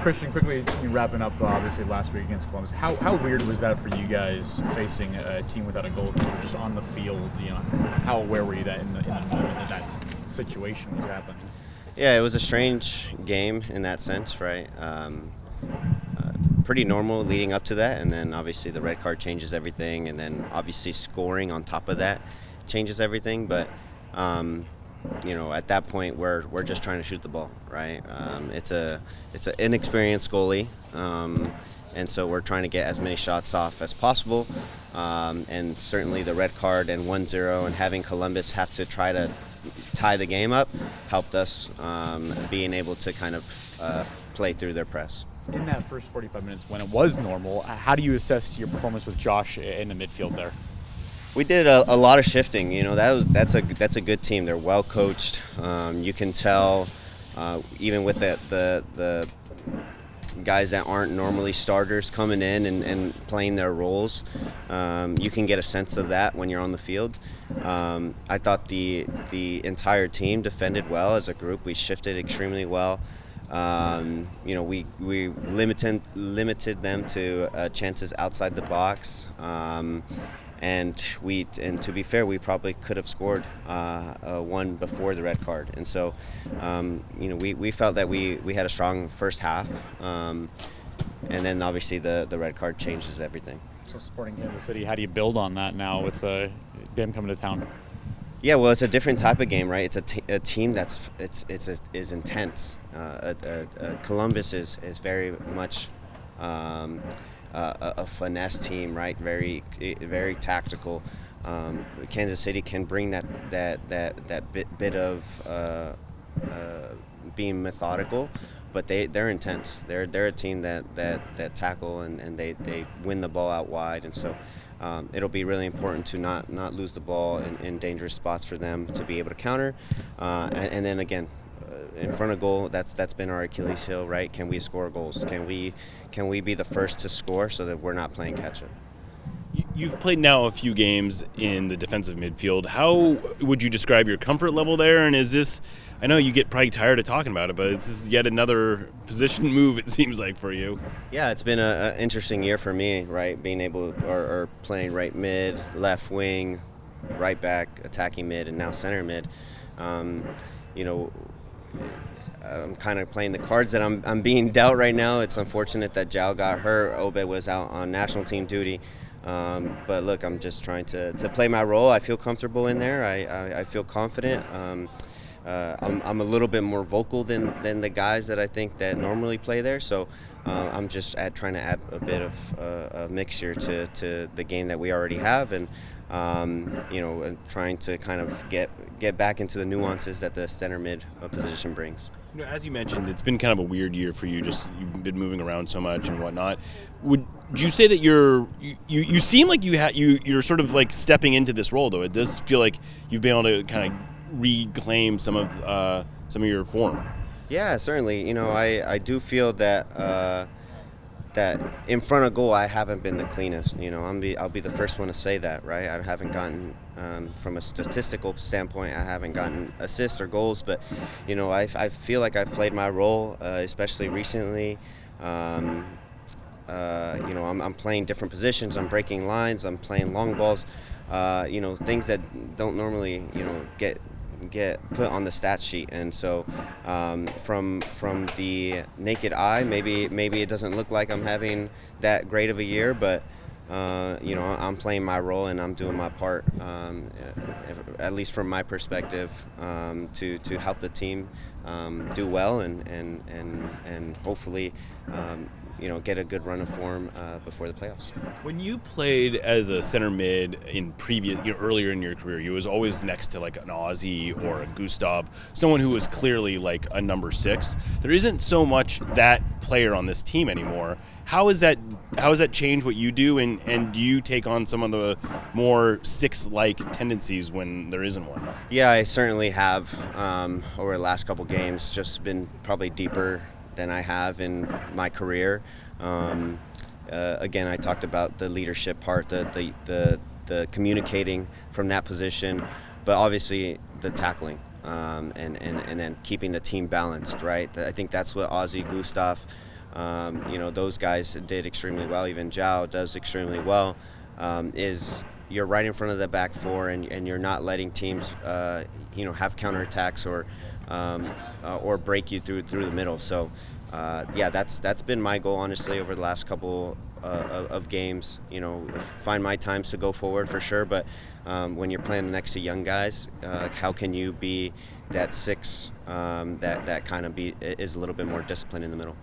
Cristian, quickly, you wrapping up obviously last week against Columbus. How weird was that for you guys facing a team without a goalkeeper just on the field? You know, how aware were you that in the moment that situation was happening? Yeah, it was a strange game in that sense, right? Pretty normal leading up to that, and then obviously the red card changes everything, and then obviously scoring on top of that changes everything. But at that point we're just trying to shoot the ball, right? It's an inexperienced goalie, and so we're trying to get as many shots off as possible. And certainly the red card and 1-0 and having Columbus have to try to tie the game up helped us being able to kind of play through their press. In that first 45 minutes when it was normal, how do you assess your performance with Josh in the midfield there? We did a lot of shifting. That's a good team. They're well coached. You can tell even with the guys that aren't normally starters coming in and playing their roles. You can get a sense of that when you're on the field. I thought the entire team defended well as a group. We shifted extremely well. We limited them to chances outside the box. And to be fair, we probably could have scored one before the red card. And so, we felt that we had a strong first half. And then obviously the red card changes everything. So Sporting Kansas City, how do you build on that now with them coming to town? Yeah, well, it's a different type of game, right? It's a team that's is intense. Columbus is very much a finesse team, right? Very tactical. Kansas City can bring that bit of being methodical, but they're intense. They're a team that tackle and they win the ball out wide, and so it'll be really important to not lose the ball in dangerous spots for them to be able to counter, and then again. In front of goal, that's been our Achilles heel, right? Can we score goals? Can we be the first to score so that we're not playing catch up? You've played now a few games in the defensive midfield. How would you describe your comfort level there? And is this, I know you get probably tired of talking about it, but this is yet another position move, it seems like, for you. Yeah, it's been an interesting year for me, right? Being able, or playing right mid, left wing, right back, attacking mid, and now center mid. I'm kind of playing the cards that I'm being dealt right now. It's unfortunate that Jao got hurt. Obed was out on national team duty. But look, I'm just trying to play my role. I feel comfortable in there. I feel confident. I'm a little bit more vocal than the guys that I think that normally play there. So I'm just trying to add a bit of a mixture to the game that we already have, and and trying to kind of get back into the nuances that the center mid position brings. As you mentioned, it's been kind of a weird year for you. Just you've been moving around so much and whatnot. Would you say that you seem like you're sort of like stepping into this role, though? It does feel like you've been able to kind of reclaim some of your form. Yeah, certainly. I do feel that that in front of goal I haven't been the cleanest. I'll be the first one to say that, right? I haven't gotten from a statistical standpoint, I haven't gotten assists or goals, but I feel like I've played my role, especially recently. I'm playing different positions. I'm breaking lines. I'm playing long balls. Things that don't normally get put on the stat sheet, and so from the naked eye, maybe it doesn't look like I'm having that great of a year, but I'm playing my role and I'm doing my part, at least from my perspective, to help the team do well and hopefully get a good run of form before the playoffs. When you played as a center mid in earlier in your career, you was always next to like an Ozzy or a Gustav, someone who was clearly like a number 6. There isn't so much that player on this team anymore. How has that changed what you do, and do you take on some of the more 6-like tendencies when there isn't one? Yeah, I certainly have. Over the last couple games, just been probably deeper than I have in my career. Again, I talked about the leadership part, the communicating from that position, but obviously the tackling, and then keeping the team balanced, right? I think that's what Ozzy, Gustav, those guys did extremely well. Even Zhao does extremely well. Is you're right in front of the back four, and you're not letting teams, have counterattacks or break you through the middle. So, that's been my goal, honestly, over the last couple of games. Find my times to go forward for sure, but when you're playing next to young guys, how can you be that six that kind of is a little bit more disciplined in the middle?